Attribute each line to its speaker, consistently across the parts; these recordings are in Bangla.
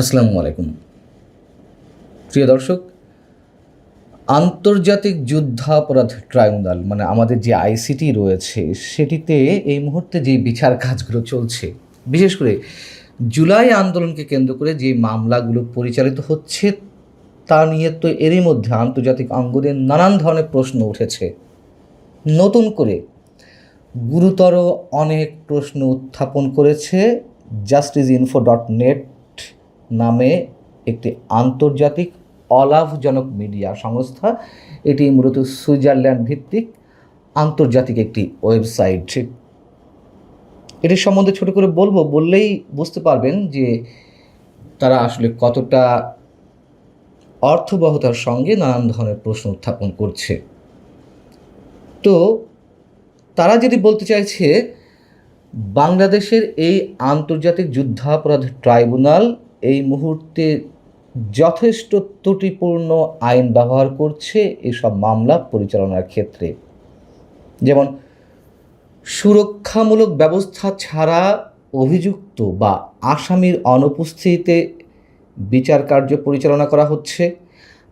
Speaker 1: আসসালামু আলাইকুম। প্রিয় দর্শক, আন্তর্জাতিক যুদ্ধাপরাধ ট্রাইব্যুনাল মানে আমাদের যে আইসিটি রয়েছে, সেটিতে এই মুহূর্তে যে বিচার কাজগুলো চলছে, বিশেষ করে জুলাই আন্দোলনকে কেন্দ্র করে যে মামলাগুলো পরিচালিত হচ্ছে, তা নিয়ে তো এরই মধ্যে আন্তর্জাতিক অঙ্গনের নানান ধরনের প্রশ্ন উঠেছে। নতুন করে গুরুতর অনেক প্রশ্ন উত্থাপন করেছে justice.info.net নামে একটি আন্তর্জাতিক অলাভজনক মিডিয়া সংস্থা। এটি মূলত সুইজারল্যান্ড ভিত্তিক আন্তর্জাতিক একটি ওয়েবসাইট। এটির সম্বন্ধে ছোট করে বললেই বুঝতে পারবেন যে তারা আসলে কতটা অর্থবহতার সঙ্গে নানান ধরনের প্রশ্ন উত্থাপন করছে। তো তারা যেটি বলতে চাইছে, বাংলাদেশের এই আন্তর্জাতিক যুদ্ধাপরাধ ট্রাইব্যুনাল এই মুহূর্তে যথেষ্ট ত্রুটিপূর্ণ আইন ব্যবহার করছে এসব মামলা পরিচালনার ক্ষেত্রে। যেমন, সুরক্ষামূলক ব্যবস্থা ছাড়া অভিযুক্ত বা আসামির অনুপস্থিতিতে বিচার কার্য পরিচালনা করা হচ্ছে।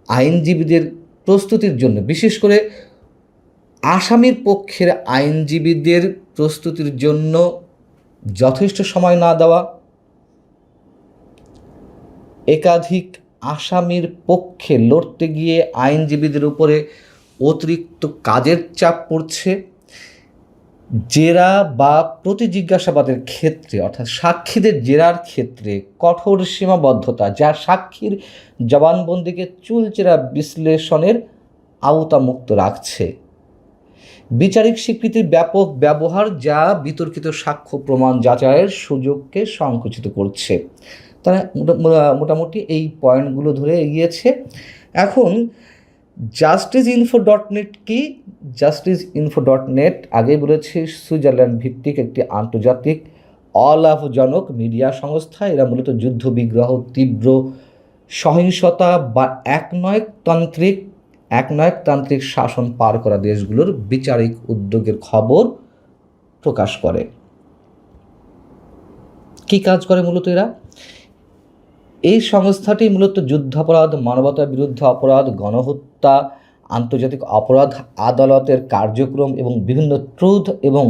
Speaker 1: আইনজীবীদের প্রস্তুতির জন্য, বিশেষ করে আসামির পক্ষের আইনজীবীদের প্রস্তুতির জন্য যথেষ্ট সময় না দেওয়া, একাধিক আসামির পক্ষে লড়তে গিয়ে আইনজীবীদের উপরে অতিরিক্ত কাজের চাপ পড়ছে, জেরা বা প্রতিজিজ্ঞাসাবাদের ক্ষেত্রে অর্থাৎ সাক্ষীদের জেরার ক্ষেত্রে কঠোর সীমাবদ্ধতা, যা সাক্ষীর জবানবন্দিকে চুলচেরা বিশ্লেষণের আওতামুক্ত রাখছে, বিচারিক স্বীকৃতির ব্যাপক ব্যবহার, যা বিতর্কিত সাক্ষ্য প্রমাণ যাচাইয়ের সুযোগকে সংকুচিত করছে। তারা মোটামুটি এই পয়েন্টগুলো ধরে এগিয়েছে। এখন justice.info.net কি? justice.info.net আগেই বলেছি সুইজারল্যান্ড ভিত্তিক একটি আন্তর্জাতিক অলাভজনক মিডিয়া সংস্থা। এরা মূলত যুদ্ধবিগ্রহ, তীব্র সহিংসতা বা একনায়কতান্ত্রিক শাসন পার করা দেশগুলোর বিচারিক উদ্যোগের খবর প্রকাশ করে। কি কাজ করে মূলত এরা? এই সংস্থাটি মূলত যুদ্ধাপরাধ, মানবতার বিরুদ্ধে অপরাধ, গণহত্যা, আন্তর্জাতিক অপরাধ আদালতের কার্যক্রম এবং বিভিন্ন ট্রুথ এবং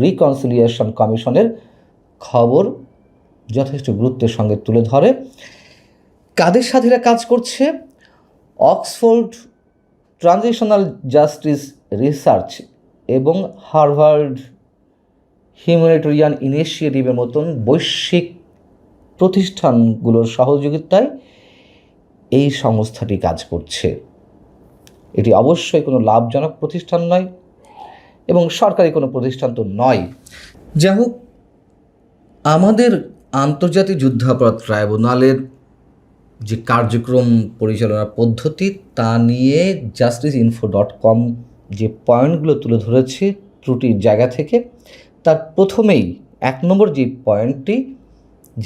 Speaker 1: রিকনসিলিয়েশন কমিশনের খবর যথেষ্ট গুরুত্বের সঙ্গে তুলে ধরে। কাদের সাথে এরা কাজ করছে? অক্সফোর্ড ট্রানজিশনাল জাস্টিস রিসার্চ এবং হার্ভার্ড হিউম্যানিটেরিয়ান ইনিশিয়েটিভের মতন বৈশ্বিক প্রতিষ্ঠানগুলোর সহযোগিতায় এই সংস্থাটি কাজ করছে। এটি অবশ্যই কোনো লাভজনক প্রতিষ্ঠান নয় এবং সরকারি কোনো প্রতিষ্ঠান তো নয়। যাই হোক, আমাদের আন্তর্জাতিক যুদ্ধাপরাধ ট্রাইব্যুনালের যে কার্যক্রম পরিচালনার পদ্ধতি, তা নিয়ে justice.info.com যে পয়েন্টগুলো তুলে ধরেছে ত্রুটির জায়গা থেকে, তার প্রথমেই 1 নম্বর যে পয়েন্টটি,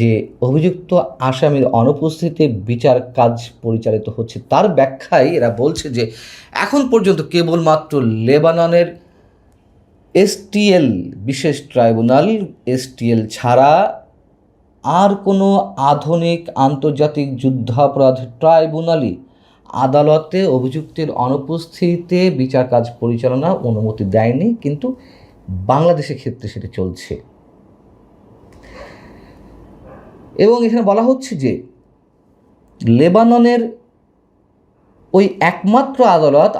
Speaker 1: যে অভিযুক্ত আসামির অনুপস্থিতিতে বিচার কাজ পরিচালিত হচ্ছে, তার ব্যাখ্যায় এরা বলছে যে এখন পর্যন্ত কেবলমাত্র লেবাননের STL বিশেষ ট্রাইব্যুনাল, STL ছাড়া আর কোনো আধুনিক আন্তর্জাতিক যুদ্ধাপরাধ ট্রাইব্যুনালই আদালতে অভিযুক্তের অনুপস্থিতিতে বিচার কাজ পরিচালনার অনুমতি দেয়নি, কিন্তু বাংলাদেশের ক্ষেত্রে সেটা চলছে। এবং এখানে বলা হচ্ছে যে লেবাননের ওই একমাত্র আদালত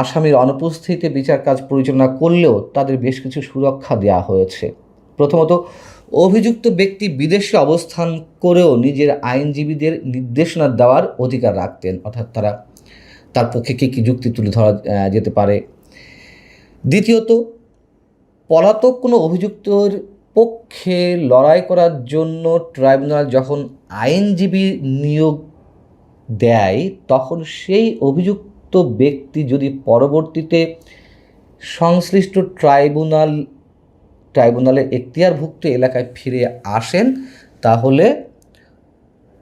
Speaker 1: আসামির অনুপস্থিতিতে বিচার কাজ পরিচালনা করলেও তাদের বেশ কিছু সুরক্ষা দেওয়া হয়েছে। প্রথমত, অভিযুক্ত ব্যক্তি বিদেশে অবস্থান করেও নিজের আইনজীবীদের নির্দেশনা দেওয়ার অধিকার রাখতেন, অর্থাৎ তার পক্ষে কী যুক্তি তুলে ধরা যেতে পারে। দ্বিতীয়ত, পলাতক কোনো অভিযুক্তর পক্ষে লড়াই করার জন্য ট্রাইব্যুনাল যখন আইনজীবী নিয়োগ দেয়, তখন সেই অভিযুক্ত ব্যক্তি যদি পরবর্তীতে সংশ্লিষ্ট ট্রাইব্যুনালের এখতিয়ারভুক্ত এলাকায় ফিরে আসেন, তাহলে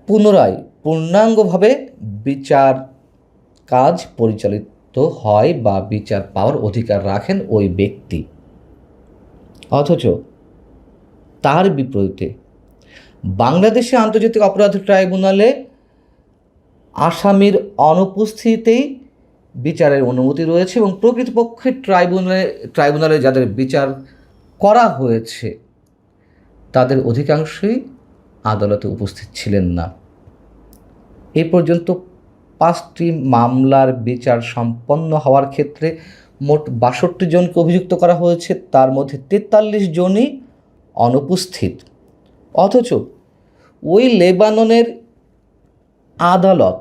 Speaker 1: পুনরায় পূর্ণাঙ্গভাবে বিচার কাজ পরিচালিত হয় বা বিচার পাওয়ার অধিকার রাখেন ওই ব্যক্তি। অথচ তার বিপরীতে বাংলাদেশে আন্তর্জাতিক অপরাধ ট্রাইব্যুনালে আসামির অনুপস্থিতিতেই বিচারের অনুমতি রয়েছে এবং প্রকৃতপক্ষে ট্রাইব্যুনালে যাদের বিচার করা হয়েছে তাদের অধিকাংশই আদালতে উপস্থিত ছিলেন না। এ পর্যন্ত 5টি মামলার বিচার সম্পন্ন হওয়ার ক্ষেত্রে মোট 62 জনকে অভিযুক্ত করা হয়েছে, তার মধ্যে 43 জনই অনুপস্থিত। অথচ ওই লেবাননের আদালত,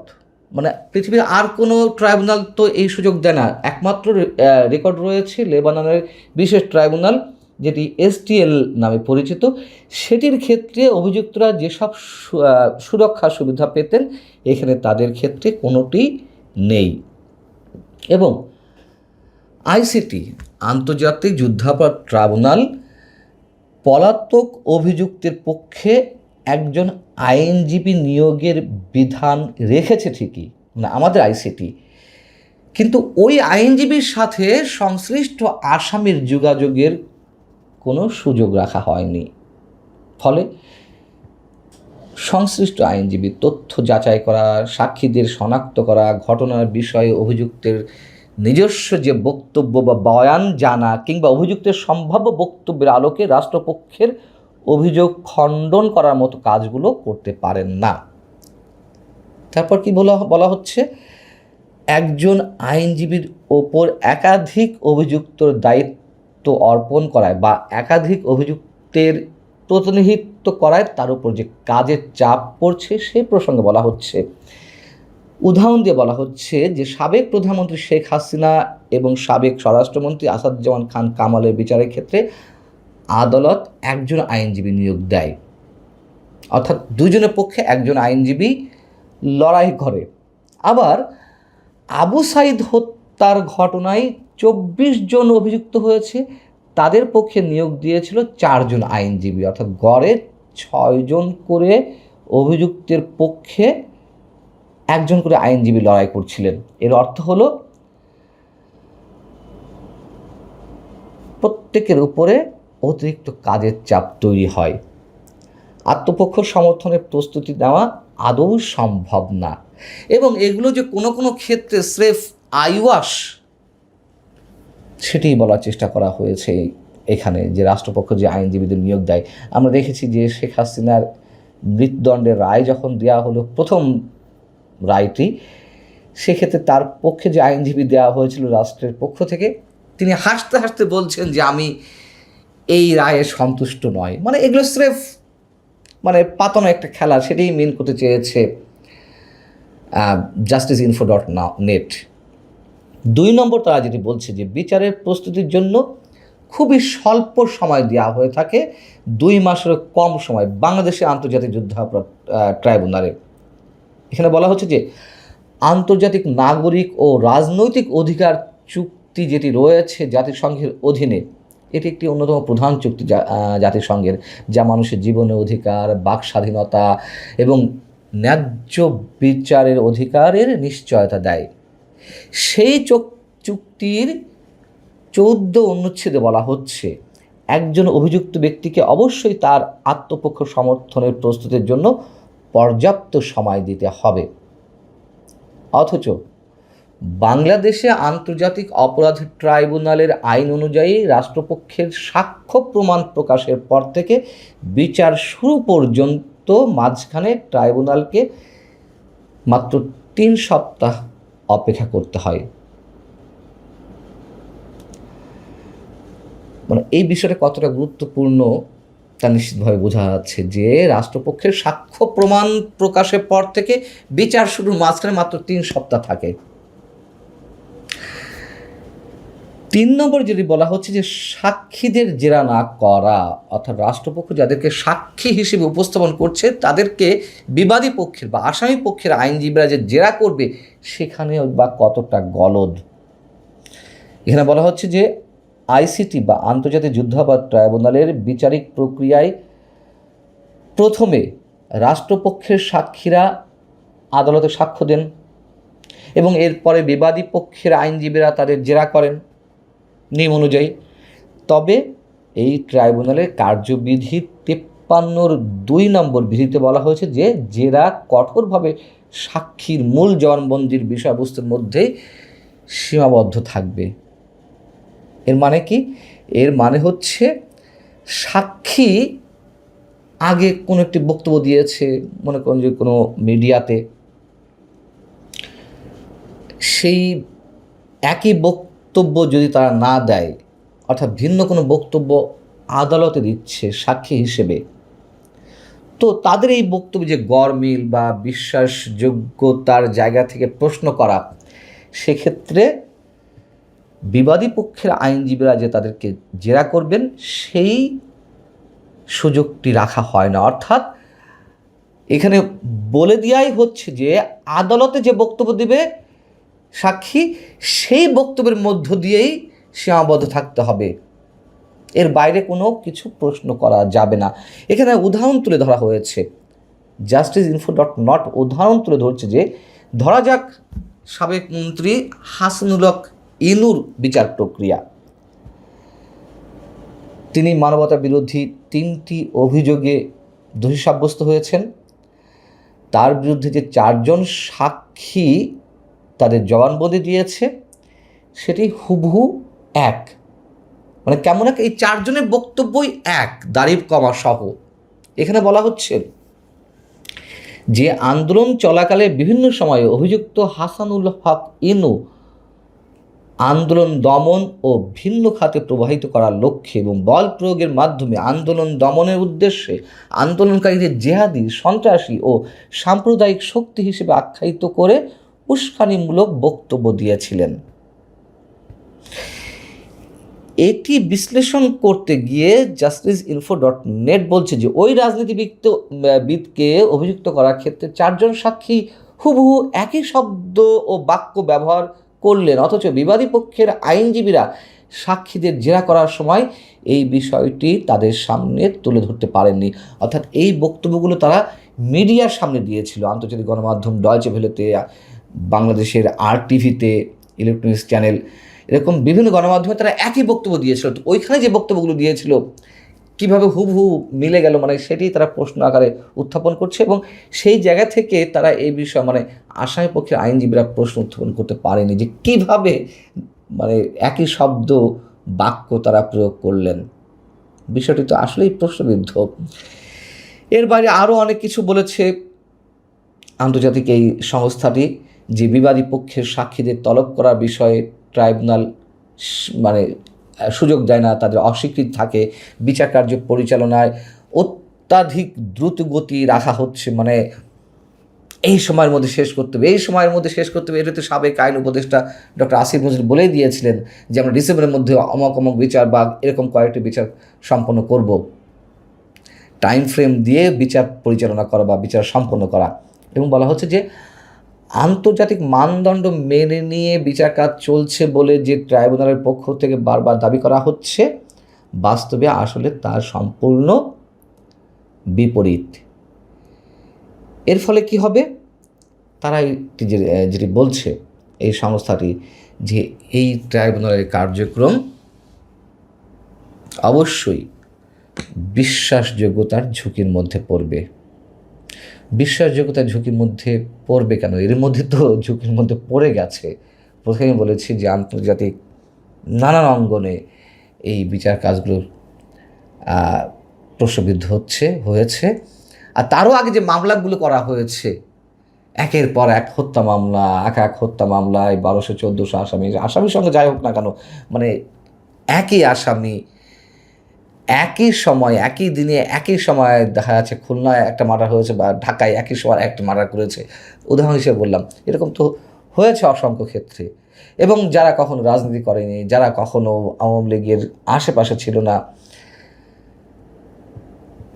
Speaker 1: মানে পৃথিবীর আর কোনো ট্রাইব্যুনাল তো এই সুযোগ দেয় না, একমাত্র রেকর্ড রয়েছে লেবাননের বিশেষ ট্রাইব্যুনাল যেটি STL নামে পরিচিত, সেটির ক্ষেত্রে অভিযুক্তরা যেসব সুরক্ষা সুবিধা পেতেন এখানে তাদের ক্ষেত্রে কোনোটি নেই। এবং ICT আন্তর্জাতিক যুদ্ধাপরাধ ট্রাইব্যুনাল পলাতক অভিযুক্তের পক্ষে একজন আইনজীবী নিয়োগের বিধান রেখেছে ঠিকই, মানে আমাদের ICT, কিন্তু ওই আইনজীবীর সাথে সংশ্লিষ্ট আসামির যোগাযোগের কোনো সুযোগ রাখা হয়নি। ফলে সংশ্লিষ্ট আইনজীবী তথ্য যাচাই করা, সাক্ষীদের শনাক্ত করা, ঘটনার বিষয়ে অভিযুক্তের নিজস্ব যে বক্তব্য বা বয়ান জানা কিংবা অভিযুক্তের সম্ভাব্য বক্তব্যের আলোকে রাষ্ট্রপক্ষের অভিযোগ খণ্ডন করার মতো কাজগুলো করতে পারেন না। তারপর কি বলা হচ্ছে, একজন আইনজীবীর ওপর একাধিক অভিযুক্তর দায়িত্ব অর্পণ করায় বা একাধিক অভিযুক্তের প্রতিনিধিত্ব করায় তার উপর যে কাজের চাপ পড়ছে সে প্রসঙ্গে বলা হচ্ছে। উদাহরণ দিয়ে বলা হচ্ছে যে সাবেক প্রধানমন্ত্রী শেখ হাসিনা এবং সাবেক স্বরাষ্ট্রমন্ত্রী আসাদুজ্জামান খান কামালের বিচারের ক্ষেত্রে আদালত একজন আইনজীবী নিয়োগ দেয়, অর্থাৎ দুজনের পক্ষে একজন আইনজীবী লড়াই করে। আবার আবু সাইদ হত্যার ঘটনায় 24 জন অভিযুক্ত হয়েছে, তাদের পক্ষে নিয়োগ দিয়েছিল 4 জন আইনজীবী, অর্থাৎ গড়ে 6 জন করে অভিযুক্তের পক্ষে একজন করে আইনজীবী লড়াই করছিলেন। এর অর্থ হলো প্রত্যেকের উপরে অতিরিক্ত কাজের চাপ তৈরি হয়। আত্মপক্ষ সমর্থনের প্রস্তুতি নেওয়া আদৌ সম্ভব না। এবং এগুলো যে কোনো কোনো ক্ষেত্রে স্রেফ আইওয়াস, সেটি বলার চেষ্টা করা হয়েছে এখানে, যে রাষ্ট্রপক্ষ যে আইনজীবীদের নিয়োগ দেয়। আমরা দেখেছি যে শেখ হাসিনার মৃত্যুদণ্ডের রায় যখন দেওয়া হলো, প্রথম রায়টি, সেক্ষেত্রে তার পক্ষে যে আইনজীবী দেওয়া হয়েছিল রাষ্ট্রের পক্ষ থেকে, তিনি হাসতে হাসতে বলছেন যে আমি এই রায়ে সন্তুষ্ট নয়। মানে এগুলো স্রেফ পাতানো একটা খেলা, সেটাই মেন করতে চেয়েছে justice.info.net। 2 নম্বর তারা যেটি বলছে যে বিচারের প্রস্তুতির জন্য খুবই স্বল্প সময় দেওয়া হয়ে থাকে, 2 মাসেরও কম সময় বাংলাদেশে আন্তর্জাতিক যুদ্ধাপরাধ ট্রাইব্যুনালে। এখানে বলা হচ্ছে যে আন্তর্জাতিক নাগরিক ও রাজনৈতিক অধিকার চুক্তি যেটি রয়েছে জাতিসংঘের অধীনে, এটি একটি অন্যতম প্রধান চুক্তি জাতিসংঘের, যা মানুষের জীবনের অধিকার, বাক স্বাধীনতা এবং ন্যায্য বিচারের অধিকারের নিশ্চয়তা দেয়। সেই চুক্তির 14 অনুচ্ছেদে বলা হচ্ছে একজন অভিযুক্ত ব্যক্তিকে অবশ্যই তার আত্মপক্ষ সমর্থনের প্রস্তুতির জন্য পর্যাপ্ত সময় দিতে হবে। অথচ বাংলাদেশে আন্তর্জাতিক অপরাধ ট্রাইব্যুনালের আইন অনুযায়ী রাষ্ট্রপক্ষের সাক্ষ্য প্রমাণ প্রকাশের পর থেকে বিচার শুরু পর্যন্ত মাঝখানে ট্রাইব্যুনালকে মাত্র 3 সপ্তাহ অপেক্ষা করতে হয়। এই বিষয়টা কতটা গুরুত্বপূর্ণ তা নিশ্চিতভাবে বোঝা যাচ্ছে যে রাষ্ট্রপক্ষের সাক্ষ্য প্রমাণ প্রকাশের পর থেকে বিচার শুরুর মাঝখানে মাত্র 3 সপ্তাহ থাকে। 3 নম্বর যেটি বলা হচ্ছে যে সাক্ষীদের জেরা না করা, অর্থাৎ রাষ্ট্রপক্ষ যাদেরকে সাক্ষী হিসেবে উপস্থাপন করছে তাদেরকে বিবাদী পক্ষের বা আসামি পক্ষের আইনজীবীরা যে জেরা করবে সেখানে বা কতটা গলদ। এখানে বলা হচ্ছে যে ICT বা আন্তর্জাতিক যুদ্ধাপরাধ ট্রাইব্যুনালের বিচারিক প্রক্রিয়ায় প্রথমে রাষ্ট্রপক্ষের সাক্ষীরা আদালতে সাক্ষ্য দেন এবং এরপরে বিবাদী পক্ষের আইনজীবীরা তাদের জেরা করেন নিয়ম অনুযায়ী। তবে এই ট্রাইব্যুনালের কার্যবিধি 2 নম্বর বিধিতে বলা হয়েছে যে জেরা কঠোরভাবে সাক্ষীর মূল জবানবন্দির বিষয়বস্তুর মধ্যেই সীমাবদ্ধ থাকবে। এর মানে কি? এর মানে হচ্ছে সাক্ষী আগে কোনো একটি বক্তব্য দিয়েছে, মনে করুন যে কোনো মিডিয়াতে, সেই একই বক্তব্য যদি তারা না দেয়, অর্থাৎ ভিন্ন কোনো বক্তব্য আদালতে দিচ্ছে সাক্ষী হিসেবে, তো তাদের এই বক্তব্য যে গরমিল বা বিশ্বাসযোগ্যতার জায়গা থেকে প্রশ্ন করা, সেক্ষেত্রে বিবাদী পক্ষের আইনজীবীরা যে তাদেরকে জেরা করবেন সেই সুযোগটি রাখা হয় না। অর্থাৎ এখানে বলে দেওয়াই হচ্ছে যে আদালতে যে বক্তব্য দিবে সাক্ষী, সেই বক্তব্যের মধ্য দিয়েই সীমাবদ্ধ থাকতে হবে, এর বাইরে কোনো কিছু প্রশ্ন করা যাবে না। এখানে উদাহরণ তুলে ধরা হয়েছে, justice.info.not উদাহরণ তুলে ধরছে যে ধরা যাক সাবেক মন্ত্রী হাসানুল হক ইনুর বিচার প্রক্রিয়া। তিনি মানবতা বিরোধী 3টি অভিযোগে দোষী সাব্যস্ত হয়েছেন। তার বিরুদ্ধে যে 4 জন সাক্ষী তাদের জবানবন্দি দিয়েছে সেটি হুবহু এক, মানে কেমন এক, এই 4 জনের বক্তব্যই এক, দাড়ি কমা সহ। এখানে বলা হচ্ছে যে আন্দোলন চলাকালে বিভিন্ন সময়ে অভিযুক্ত হাসানুল হক ইনু আন্দোলন দমন ও ভিন্ন খাতে প্রবাহিত করার লক্ষ্যে এবং বল প্রয়োগের মাধ্যমে আন্দোলন দমনের উদ্দেশ্যে আন্দোলনকারীদের জেহাদি, সন্ত্রাসী ও সাম্প্রদায়িক শক্তি হিসেবে আখ্যায়িত করে উস্কানিমূলক বক্তব্য দিয়েছিলেন। এটি বিশ্লেষণ করতে গিয়ে justice.info.net বলছে যে ওই রাজনীতিবিদকে অভিযুক্ত করার ক্ষেত্রে 4 জন সাক্ষী হুবহু একই শব্দ ও বাক্য ব্যবহার করলেন, অথচ বিবাদী পক্ষের আইনজীবীরা সাক্ষীদের জেরা করার সময় এই বিষয়টি তাদের সামনে তুলে ধরতে পারেননি। অর্থাৎ এই বক্তব্যগুলো তারা মিডিয়ার সামনে দিয়েছিল, আন্তর্জাতিক গণমাধ্যম ডয়েচে ভেলেতে, বাংলাদেশের RTVতে, ইলেকট্রনিক্স চ্যানেল, এরকম বিভিন্ন গণমাধ্যমে তারা একই বক্তব্য দিয়েছিল। তো ওইখানে যে বক্তব্যগুলো দিয়েছিল কীভাবে হুবহু মিলে গেল, মানে সেটি তারা প্রশ্ন আকারে উত্থাপন করছে, এবং সেই জায়গা থেকে তারা এই বিষয়ে মানে আসামি পক্ষের আইনজীবীরা প্রশ্ন উত্থাপন করতে পারেনি যে কীভাবে মানে একই শব্দ বাক্য তারা প্রয়োগ করলেন। বিষয়টি তো আসলেই প্রশ্নবিদ্ধ। এর বাইরে আরও অনেক কিছু বলেছে আন্তর্জাতিক এই সংস্থাটি, যে বিবাদী পক্ষের সাক্ষীদের তলব করার বিষয়ে ট্রাইব্যুনাল মানে সুযোগ দেয় না, তাদের অস্বীকৃতি থাকে, বিচার কার্য পরিচালনায় অত্যাধিক দ্রুত গতি রাখা হচ্ছে, মানে এই সময়ের মধ্যে শেষ করতে হবে, এই সময়ের মধ্যে শেষ করতে হবে। এটা তো সাবেক আইন উপদেষ্টা ডক্টর আসিফ নজরুল বলেই দিয়েছিলেন যে আমরা ডিসেম্বরের মধ্যে অমক অমক বিচার বা এরকম কয়েকটি বিচার সম্পন্ন করব। টাইম ফ্রেম দিয়ে বিচার পরিচালনা করা বা বিচার সম্পন্ন করা, এবং বলা হচ্ছে যে আন্তর্জাতিক মানদণ্ড মেনে নিয়ে বিচার কাজ চলছে বলে যে ট্রাইব্যুনালের পক্ষ থেকে বারবার দাবি করা হচ্ছে, বাস্তবে আসলে তার সম্পূর্ণ বিপরীত। এর ফলে কি হবে? তারা যেটি বলছে এই সংস্থাটি, যে এই ট্রাইব্যুনালের কার্যক্রম অবশ্যই বিশ্বাসযোগ্যতার ঝুঁকির মধ্যে পড়বে। বিশ্বাসযোগ্যতার ঝুঁকির মধ্যে পড়বে কেন? এর মধ্যে তো ঝুঁকির মধ্যে পড়ে গেছে। প্রথমেই বলেছি যে আন্তর্জাতিক নানান অঙ্গনে এই বিচার কাজগুলো প্রশ্নবিদ্ধ হয়েছে। আর তারও আগে যে মামলাগুলো করা হয়েছে, একের পর এক হত্যা মামলা, এক হত্যা মামলায় 1200-1400 আসামির সঙ্গে যাই হোক না কেন, মানে একই আসামি, একই সময়, একই দিনে, একই সময় দেখা যাচ্ছে খুলনায় একটা মার্ডার হয়েছে বা ঢাকায় একই সময় একটা মার্ডার করেছে, উদাহরণ হিসেবে বললাম। এরকম তো হয়েছে অসংখ্য ক্ষেত্রে। এবং যারা কখনো রাজনীতি করেনি, যারা কখনো আওয়ামী লীগের আশেপাশে ছিল না,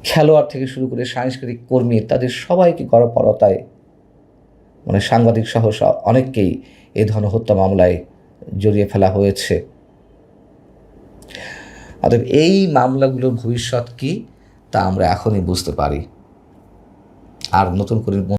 Speaker 1: খেলোয়াড় থেকে শুরু করে সাংস্কৃতিক কর্মী, তাদের সবাইকে গণপরতায় মানে সাংবাদিক সহ অনেককেই এই ধরনের হত্যা মামলায় জড়িয়ে ফেলা হয়েছে। অতএব এই মামলাগুলোর ভবিষ্যৎ কী তা আমরা এখনই বুঝতে পারি। আর নতুন করে